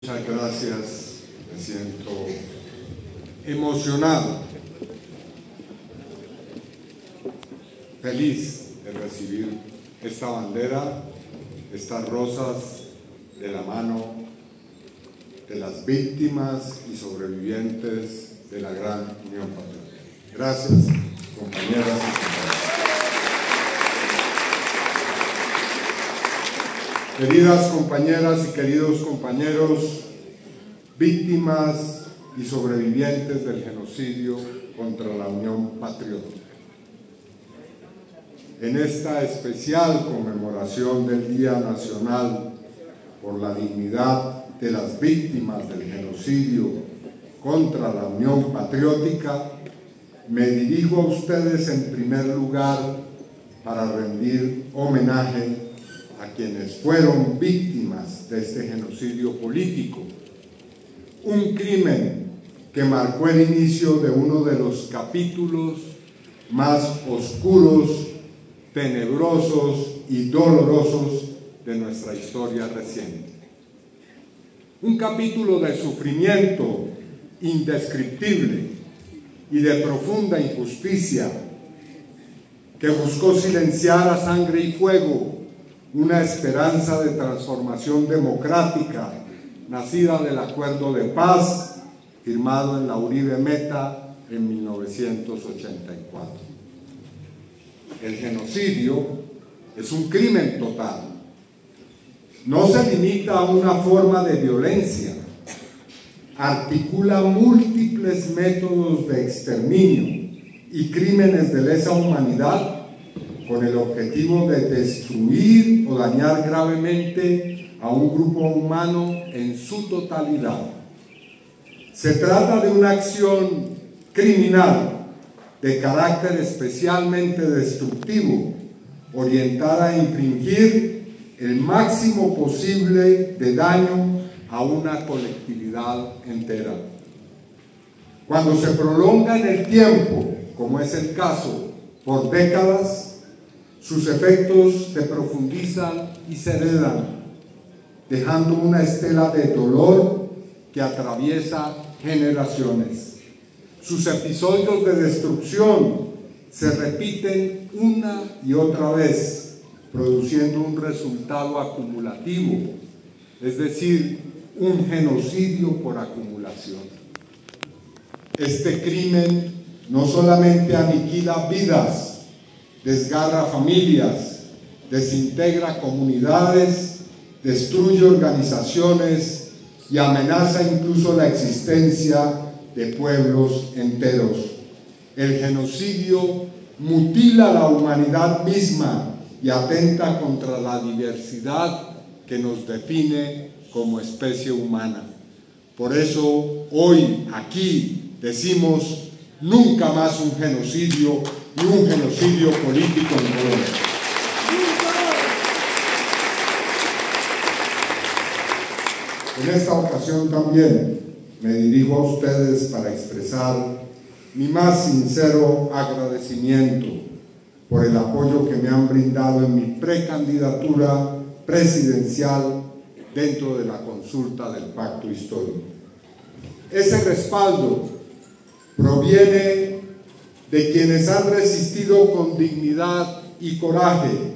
Muchas gracias, me siento emocionado, feliz de recibir esta bandera, estas rosas de la mano de las víctimas y sobrevivientes de la Gran Unión Patriótica. Gracias, compañeras y compañeros. Queridas compañeras y queridos compañeros, víctimas y sobrevivientes del genocidio contra la Unión Patriótica. En esta especial conmemoración del Día Nacional por la dignidad de las víctimas del genocidio contra la Unión Patriótica, me dirijo a ustedes en primer lugar para rendir homenaje a quienes fueron víctimas de este genocidio político, un crimen que marcó el inicio de uno de los capítulos más oscuros, tenebrosos y dolorosos de nuestra historia reciente. Un capítulo de sufrimiento indescriptible y de profunda injusticia que buscó silenciar a sangre y fuego una esperanza de transformación democrática nacida del acuerdo de paz firmado en la Uribe Meta en 1984. El genocidio es un crimen total. No se limita a una forma de violencia, articula múltiples métodos de exterminio y crímenes de lesa humanidad con el objetivo de destruir o dañar gravemente a un grupo humano en su totalidad. Se trata de una acción criminal de carácter especialmente destructivo, orientada a infligir el máximo posible de daño a una colectividad entera. Cuando se prolonga en el tiempo, como es el caso, por décadas, sus efectos se profundizan y se heredan, dejando una estela de dolor que atraviesa generaciones. Sus episodios de destrucción se repiten una y otra vez, produciendo un resultado acumulativo, es decir, un genocidio por acumulación. Este crimen no solamente aniquila vidas, desgarra familias, desintegra comunidades, destruye organizaciones y amenaza incluso la existencia de pueblos enteros. El genocidio mutila la humanidad misma y atenta contra la diversidad que nos define como especie humana. Por eso hoy aquí decimos nunca más un genocidio y un genocidio político en Colombia. En esta ocasión también me dirijo a ustedes para expresar mi más sincero agradecimiento por el apoyo que me han brindado en mi precandidatura presidencial dentro de la consulta del Pacto Histórico. Ese respaldo proviene de quienes han resistido con dignidad y coraje,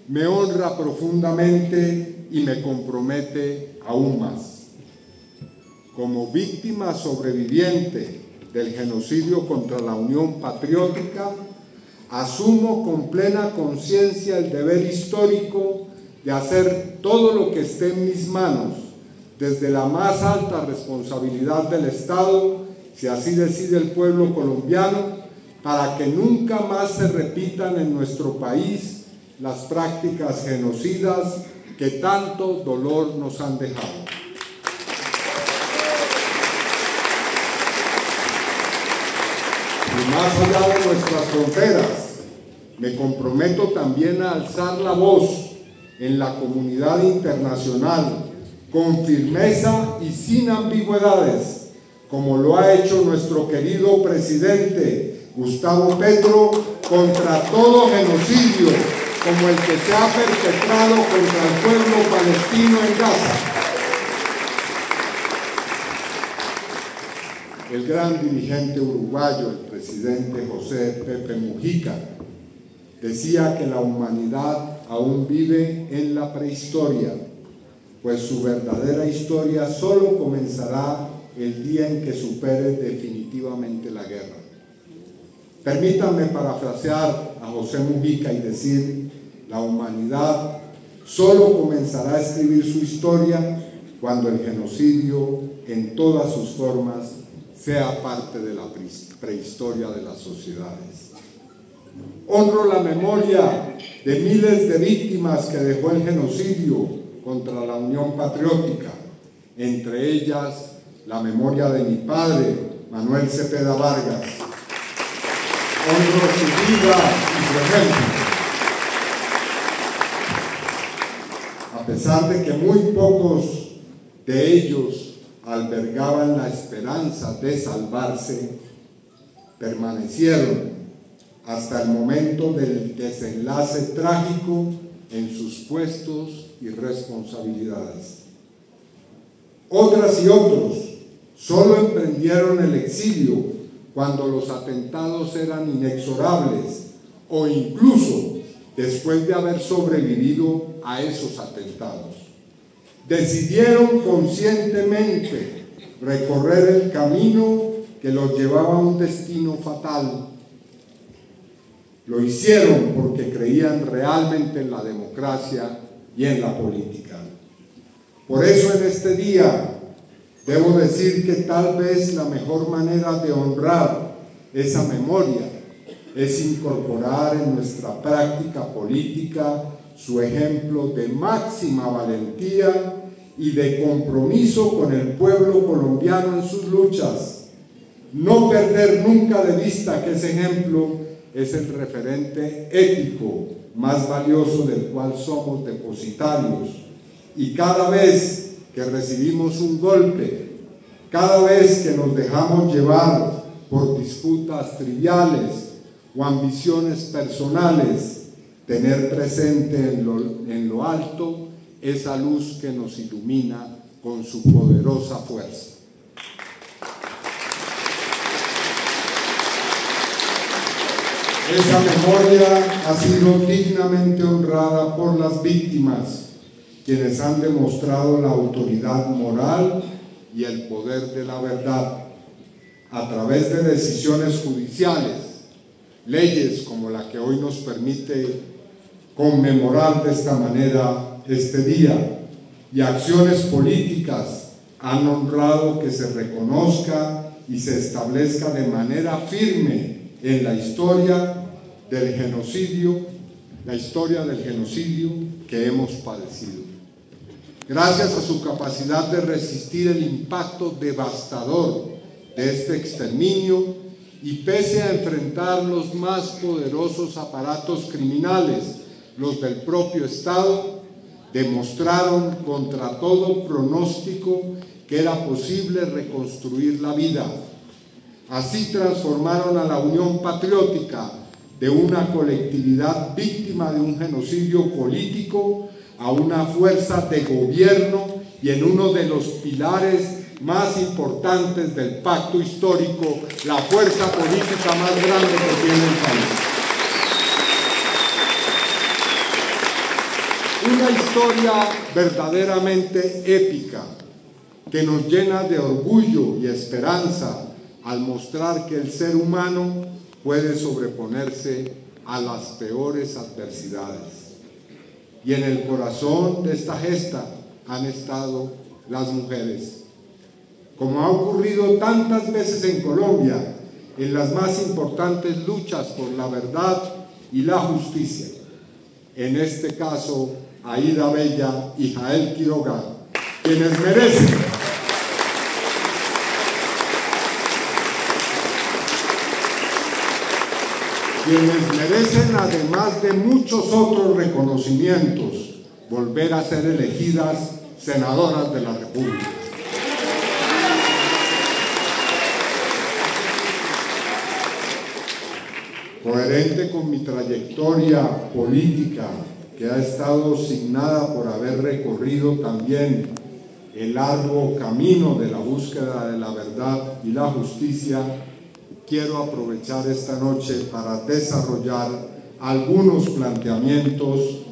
me honra profundamente y me compromete aún más. Como víctima sobreviviente del genocidio contra la Unión Patriótica, asumo con plena conciencia el deber histórico de hacer todo lo que esté en mis manos, desde la más alta responsabilidad del Estado, si así decide el pueblo colombiano, para que nunca más se repitan en nuestro país las prácticas genocidas que tanto dolor nos han dejado. Y más allá de nuestras fronteras, me comprometo también a alzar la voz en la comunidad internacional con firmeza y sin ambigüedades, como lo ha hecho nuestro querido presidente Gustavo Petro, contra todo genocidio como el que se ha perpetrado contra el pueblo palestino en Gaza. el gran dirigente uruguayo, el presidente José Pepe Mujica, decía que la humanidad aún vive en la prehistoria, pues su verdadera historia solo comenzará el día en que supere definitivamente la guerra. Permítanme parafrasear a José Mujica y decir: la humanidad solo comenzará a escribir su historia cuando el genocidio en todas sus formas sea parte de la prehistoria de las sociedades. Honro la memoria de miles de víctimas que dejó el genocidio contra la Unión Patriótica, entre ellas la memoria de mi padre, Manuel Cepeda Vargas. Honro su vida y su ejemplo. A pesar de que muy pocos de ellos albergaban la esperanza de salvarse, permanecieron hasta el momento del desenlace trágico en sus puestos y responsabilidades. Otras y otros solo emprendieron el exilio cuando los atentados eran inexorables o incluso después de haber sobrevivido a esos atentados. Decidieron conscientemente recorrer el camino que los llevaba a un destino fatal. Lo hicieron porque creían realmente en la democracia y en la política. Por eso en este día debo decir que tal vez la mejor manera de honrar esa memoria es incorporar en nuestra práctica política su ejemplo de máxima valentía y de compromiso con el pueblo colombiano en sus luchas. No perder nunca de vista que ese ejemplo es el referente ético más valioso del cual somos depositarios. Y cada vez que recibimos un golpe, cada vez que nos dejamos llevar por disputas triviales o ambiciones personales, tener presente en lo alto esa luz que nos ilumina con su poderosa fuerza. Esa memoria ha sido dignamente honrada por las víctimas, quienes han demostrado la autoridad moral y el poder de la verdad a través de decisiones judiciales, leyes como la que hoy nos permite conmemorar de esta manera este día, y acciones políticas han honrado que se reconozca y se establezca de manera firme en la historia del genocidio que hemos padecido. Gracias a su capacidad de resistir el impacto devastador de este exterminio y pese a enfrentar los más poderosos aparatos criminales, los del propio Estado, demostraron contra todo pronóstico que era posible reconstruir la vida. Así transformaron a la Unión Patriótica de una colectividad víctima de un genocidio político a una fuerza de gobierno y en uno de los pilares más importantes del pacto histórico, la fuerza política más grande que tiene el país. Una historia verdaderamente épica que nos llena de orgullo y esperanza al mostrar que el ser humano puede sobreponerse a las peores adversidades. Y en el corazón de esta gesta han estado las mujeres. Como ha ocurrido tantas veces en Colombia, en las más importantes luchas por la verdad y la justicia. En este caso, Aída Bella y Jael Quiroga, quienes merecen, además de muchos otros reconocimientos, volver a ser elegidas senadoras de la República. Coherente con mi trayectoria política, que ha estado signada por haber recorrido también el arduo camino de la búsqueda de la verdad y la justicia, quiero aprovechar esta noche para desarrollar algunos planteamientos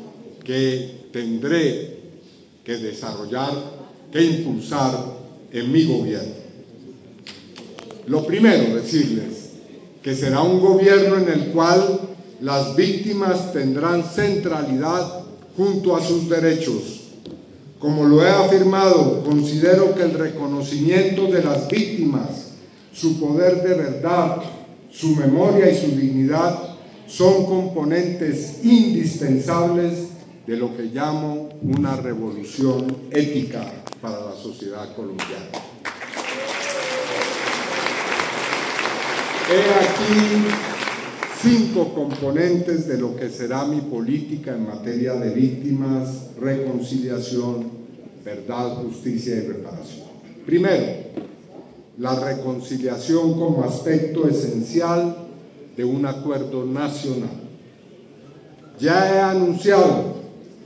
que tendré que desarrollar, que impulsar en mi gobierno. Lo primero, decirles que será un gobierno en el cual las víctimas tendrán centralidad junto a sus derechos. Como lo he afirmado, considero que el reconocimiento de las víctimas, su poder de verdad, su memoria y su dignidad son componentes indispensables de lo que llamo una revolución ética para la sociedad colombiana. He aquí 5 componentes de lo que será mi política en materia de víctimas, reconciliación, verdad, justicia y reparación. Primero, la reconciliación como aspecto esencial de un acuerdo nacional. Ya he anunciado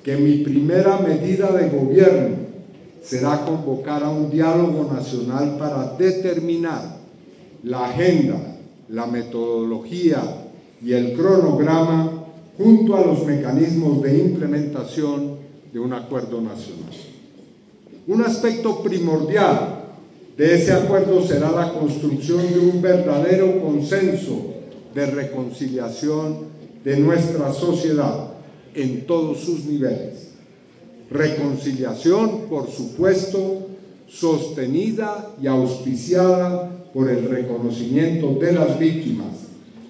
que mi primera medida de gobierno será convocar a un diálogo nacional para determinar la agenda, la metodología y el cronograma junto a los mecanismos de implementación de un acuerdo nacional. Un aspecto primordial de ese acuerdo será la construcción de un verdadero consenso de reconciliación de nuestra sociedad en todos sus niveles. Reconciliación, por supuesto, sostenida y auspiciada por el reconocimiento de las víctimas,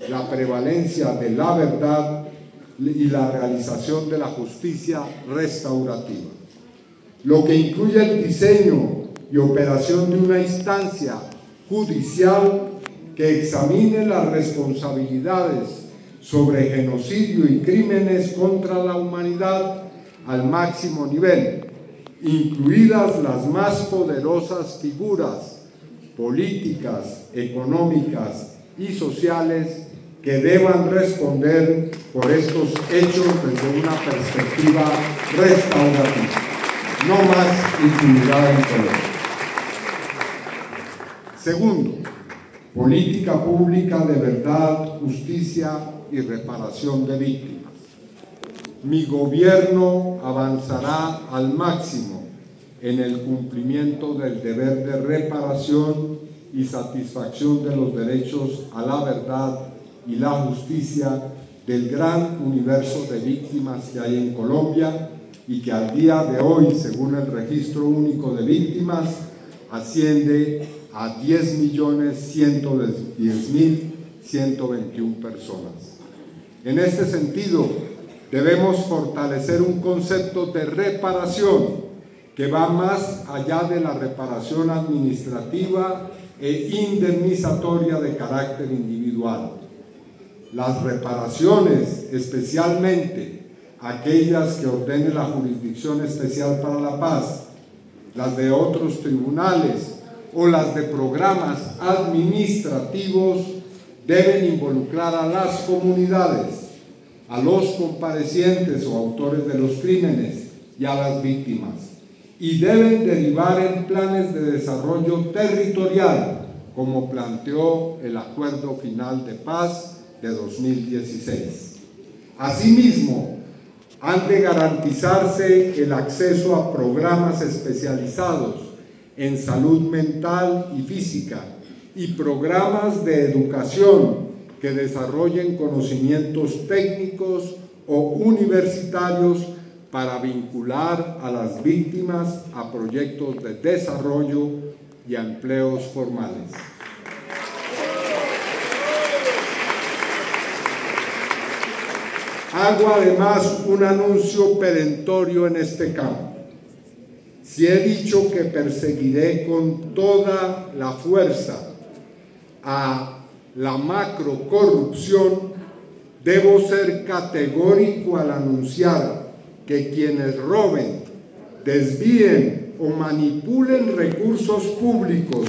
la prevalencia de la verdad y la realización de la justicia restaurativa, lo que incluye el diseño y operación de una instancia judicial que examine las responsabilidades sobre genocidio y crímenes contra la humanidad al máximo nivel, incluidas las más poderosas figuras políticas, económicas y sociales que deban responder por estos hechos desde una perspectiva restaurativa. No más impunidad en Colombia. Segundo, política pública de verdad, justicia y reparación de víctimas. Mi gobierno avanzará al máximo en el cumplimiento del deber de reparación y satisfacción de los derechos a la verdad y la justicia del gran universo de víctimas que hay en Colombia y que al día de hoy, según el Registro Único de Víctimas, asciende a 10.110.121 personas. En este sentido, debemos fortalecer un concepto de reparación que va más allá de la reparación administrativa e indemnizatoria de carácter individual. Las reparaciones, especialmente aquellas que ordene la Jurisdicción Especial para la Paz, las de otros tribunales o las de programas administrativos, deben involucrar a las comunidades, a los comparecientes o autores de los crímenes y a las víctimas, y deben derivar en planes de desarrollo territorial, como planteó el Acuerdo Final de Paz de 2016. Asimismo, han de garantizarse el acceso a programas especializados en salud mental y física y programas de educación que desarrollen conocimientos técnicos o universitarios para vincular a las víctimas a proyectos de desarrollo y a empleos formales. Hago además un anuncio perentorio en este campo. Si he dicho que perseguiré con toda la fuerza a la macrocorrupción, debo ser categórico al anunciar que quienes roben, desvíen o manipulen recursos públicos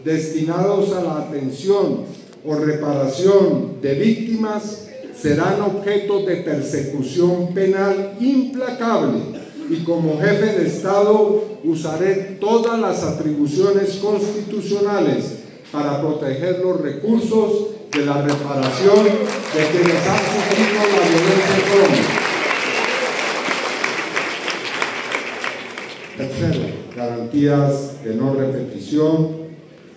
destinados a la atención o reparación de víctimas serán objeto de persecución penal implacable y como jefe de Estado usaré todas las atribuciones constitucionales para proteger los recursos de la reparación de quienes han sufrido la violencia en Colombia. Tercero, garantías de no repetición,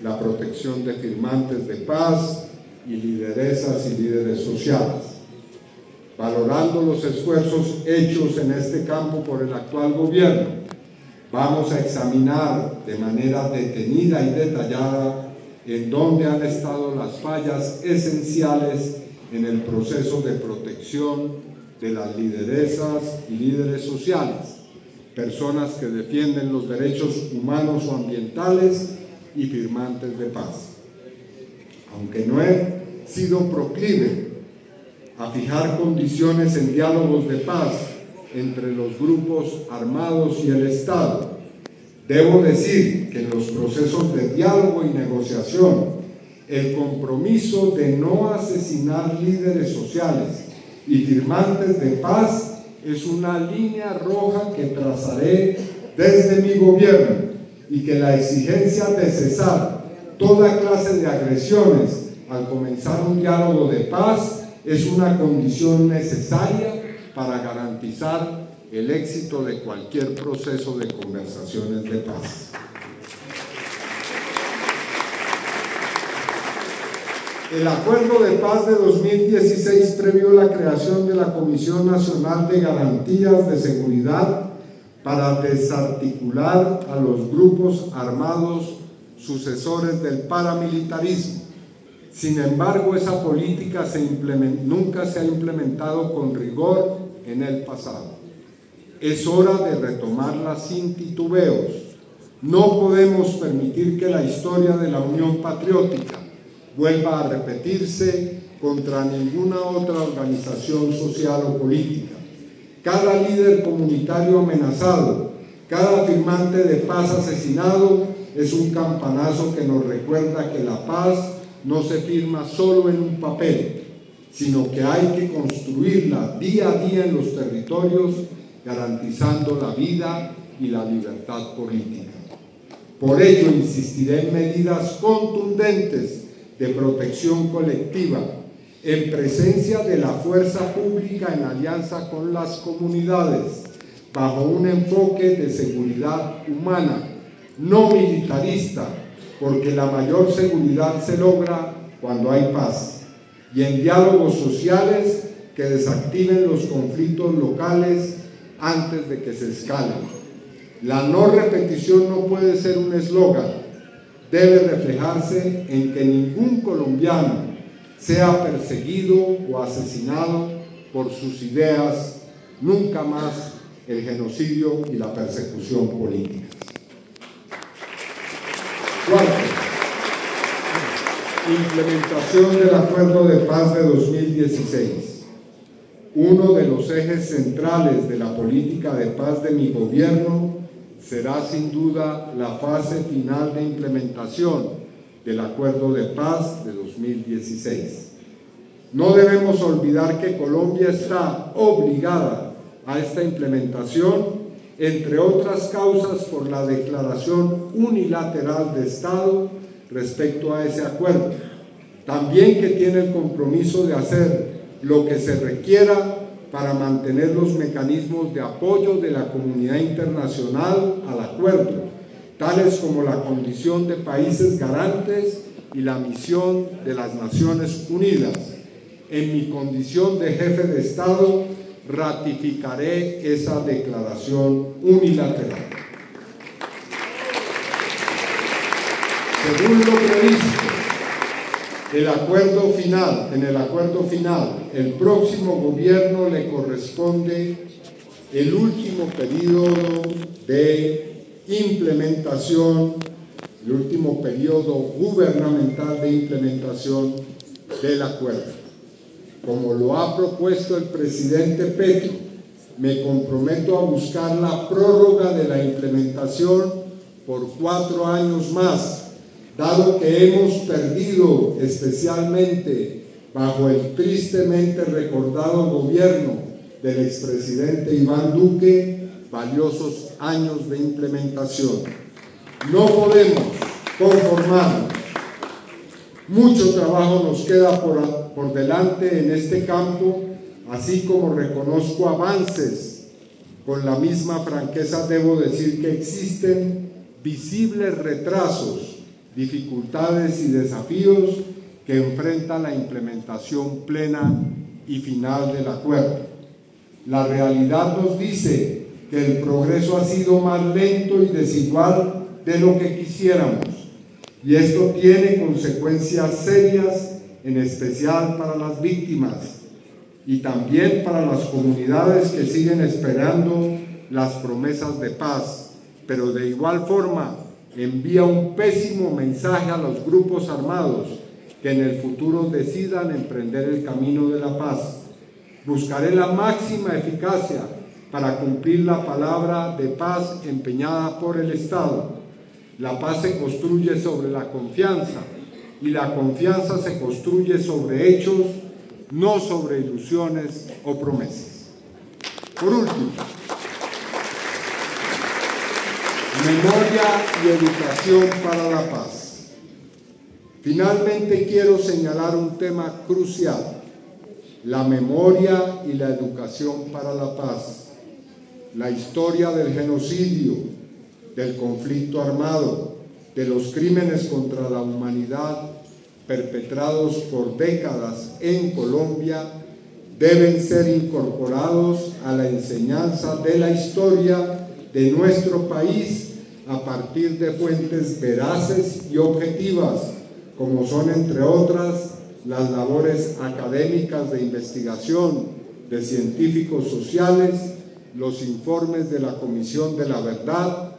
la protección de firmantes de paz y lideresas y líderes sociales. Valorando los esfuerzos hechos en este campo por el actual gobierno, vamos a examinar de manera detenida y detallada en dónde han estado las fallas esenciales en el proceso de protección de las lideresas y líderes sociales, personas que defienden los derechos humanos o ambientales y firmantes de paz. Aunque no he sido proclive a fijar condiciones en diálogos de paz entre los grupos armados y el Estado, debo decir que en los procesos de diálogo y negociación, el compromiso de no asesinar líderes sociales y firmantes de paz es una línea roja que trazaré desde mi gobierno, y que la exigencia de cesar toda clase de agresiones al comenzar un diálogo de paz es una condición necesaria para garantizar el éxito de cualquier proceso de conversaciones de paz. El Acuerdo de Paz de 2016 previó la creación de la Comisión Nacional de Garantías de Seguridad para desarticular a los grupos armados sucesores del paramilitarismo. Sin embargo, esa política nunca se ha implementado con rigor en el pasado. Es hora de retomarla sin titubeos. No podemos permitir que la historia de la Unión Patriótica vuelva a repetirse contra ninguna otra organización social o política. Cada líder comunitario amenazado, cada firmante de paz asesinado es un campanazo que nos recuerda que la paz no se firma solo en un papel, sino que hay que construirla día a día en los territorios, garantizando la vida y la libertad política. Por ello, insistiré en medidas contundentes de protección colectiva, en presencia de la fuerza pública en alianza con las comunidades, bajo un enfoque de seguridad humana, no militarista, porque la mayor seguridad se logra cuando hay paz, y en diálogos sociales que desactiven los conflictos locales antes de que se escalen. La no repetición no puede ser un eslogan, debe reflejarse en que ningún colombiano sea perseguido o asesinado por sus ideas, nunca más el genocidio y la persecución política. Cuarto, implementación del Acuerdo de Paz de 2016. Uno de los ejes centrales de la política de paz de mi gobierno será sin duda la fase final de implementación del Acuerdo de Paz de 2016. No debemos olvidar que Colombia está obligada a esta implementación, entre otras causas, por la declaración unilateral de Estado respecto a ese acuerdo. También que tiene el compromiso de hacer lo que se requiera para mantener los mecanismos de apoyo de la comunidad internacional al acuerdo, tales como la condición de países garantes y la misión de las Naciones Unidas. En mi condición de jefe de Estado, ratificaré esa declaración unilateral. Según lo previsto, en el acuerdo final, el próximo gobierno le corresponde el último periodo de implementación, el último periodo gubernamental de implementación del acuerdo. Como lo ha propuesto el presidente Petro, me comprometo a buscar la prórroga de la implementación por 4 años más, dado que hemos perdido, especialmente bajo el tristemente recordado gobierno del expresidente Iván Duque, valiosos años de implementación. No podemos conformarnos. Mucho trabajo nos queda por delante en este campo, así como reconozco avances. Con la misma franqueza debo decir que existen visibles retrasos, dificultades y desafíos que enfrenta la implementación plena y final del acuerdo. La realidad nos dice que el progreso ha sido más lento y desigual de lo que quisiéramos, y esto tiene consecuencias serias, en especial para las víctimas y también para las comunidades que siguen esperando las promesas de paz, pero de igual forma envía un pésimo mensaje a los grupos armados que en el futuro decidan emprender el camino de la paz. Buscaré la máxima eficacia para cumplir la palabra de paz empeñada por el Estado. La paz se construye sobre la confianza, y la confianza se construye sobre hechos, no sobre ilusiones o promesas. Por último, memoria y educación para la paz. Finalmente quiero señalar un tema crucial: la memoria y la educación para la paz. La historia del genocidio, del conflicto armado, de los crímenes contra la humanidad perpetrados por décadas en Colombia deben ser incorporados a la enseñanza de la historia de nuestro país a partir de fuentes veraces y objetivas, como son, entre otras, las labores académicas de investigación de científicos sociales, los informes de la Comisión de la Verdad,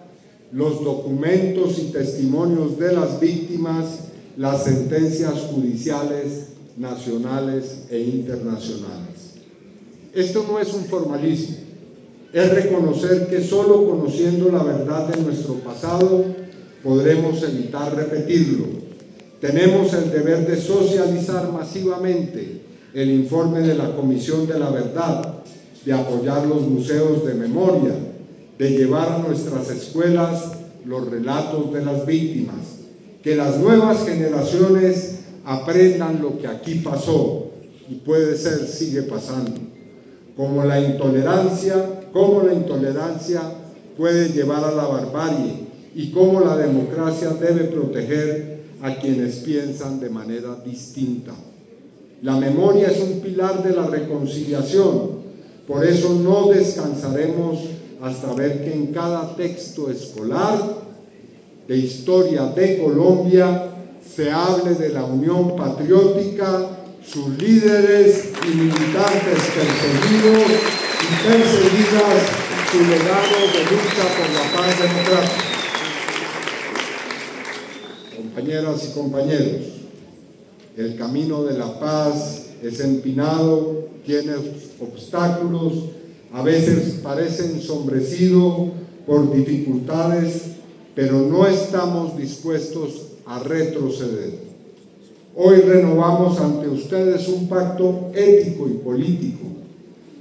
los documentos y testimonios de las víctimas, las sentencias judiciales nacionales e internacionales. Esto no es un formalismo, es reconocer que solo conociendo la verdad de nuestro pasado podremos evitar repetirlo. Tenemos el deber de socializar masivamente el informe de la Comisión de la Verdad, de apoyar los museos de memoria, de llevar a nuestras escuelas los relatos de las víctimas, que las nuevas generaciones aprendan lo que aquí pasó y puede ser sigue pasando, cómo la intolerancia puede llevar a la barbarie y cómo la democracia debe proteger a quienes piensan de manera distinta. La memoria es un pilar de la reconciliación, por eso no descansaremos hasta ver que en cada texto escolar de historia de Colombia se hable de la Unión Patriótica, sus líderes y militantes perseguidos y perseguidas, su legado de lucha por la paz democrática. Compañeras y compañeros, el camino de la paz es empinado, tiene obstáculos, a veces parece ensombrecido por dificultades, pero no estamos dispuestos a retroceder. Hoy renovamos ante ustedes un pacto ético y político.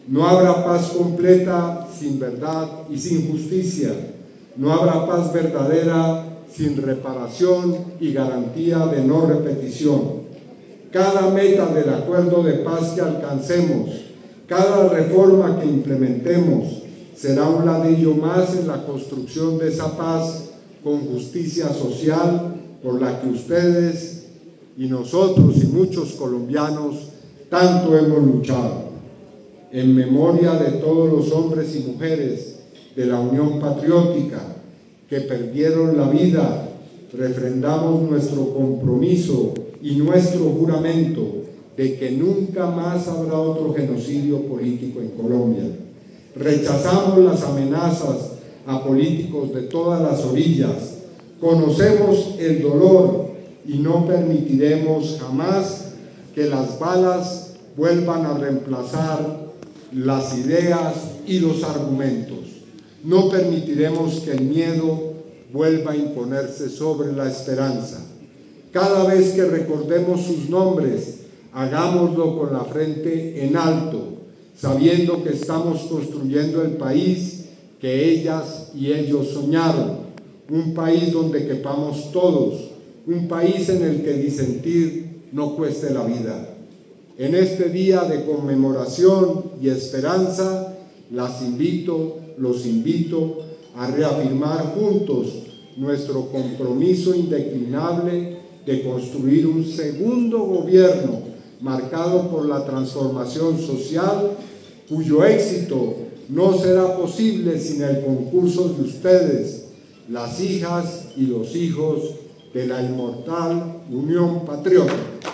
No habrá paz completa sin verdad y sin justicia. No habrá paz verdadera sin reparación y garantía de no repetición. Cada meta del acuerdo de paz que alcancemos, cada reforma que implementemos, será un ladrillo más en la construcción de esa paz con justicia social por la que ustedes y nosotros y muchos colombianos tanto hemos luchado. En memoria de todos los hombres y mujeres de la Unión Patriótica que perdieron la vida, refrendamos nuestro compromiso y nuestro juramento de que nunca más habrá otro genocidio político en Colombia. Rechazamos las amenazas a políticos de todas las orillas, conocemos el dolor y no permitiremos jamás que las balas vuelvan a reemplazar las ideas y los argumentos. No permitiremos que el miedo vuelva a imponerse sobre la esperanza. Cada vez que recordemos sus nombres, hagámoslo con la frente en alto, sabiendo que estamos construyendo el país que ellas y ellos soñaron, un país donde quepamos todos, un país en el que disentir no cueste la vida. En este día de conmemoración y esperanza, los invito a reafirmar juntos nuestro compromiso indeclinable de construir un segundo gobierno marcado por la transformación social, cuyo éxito no será posible sin el concurso de ustedes, las hijas y los hijos de la inmortal Unión Patriótica.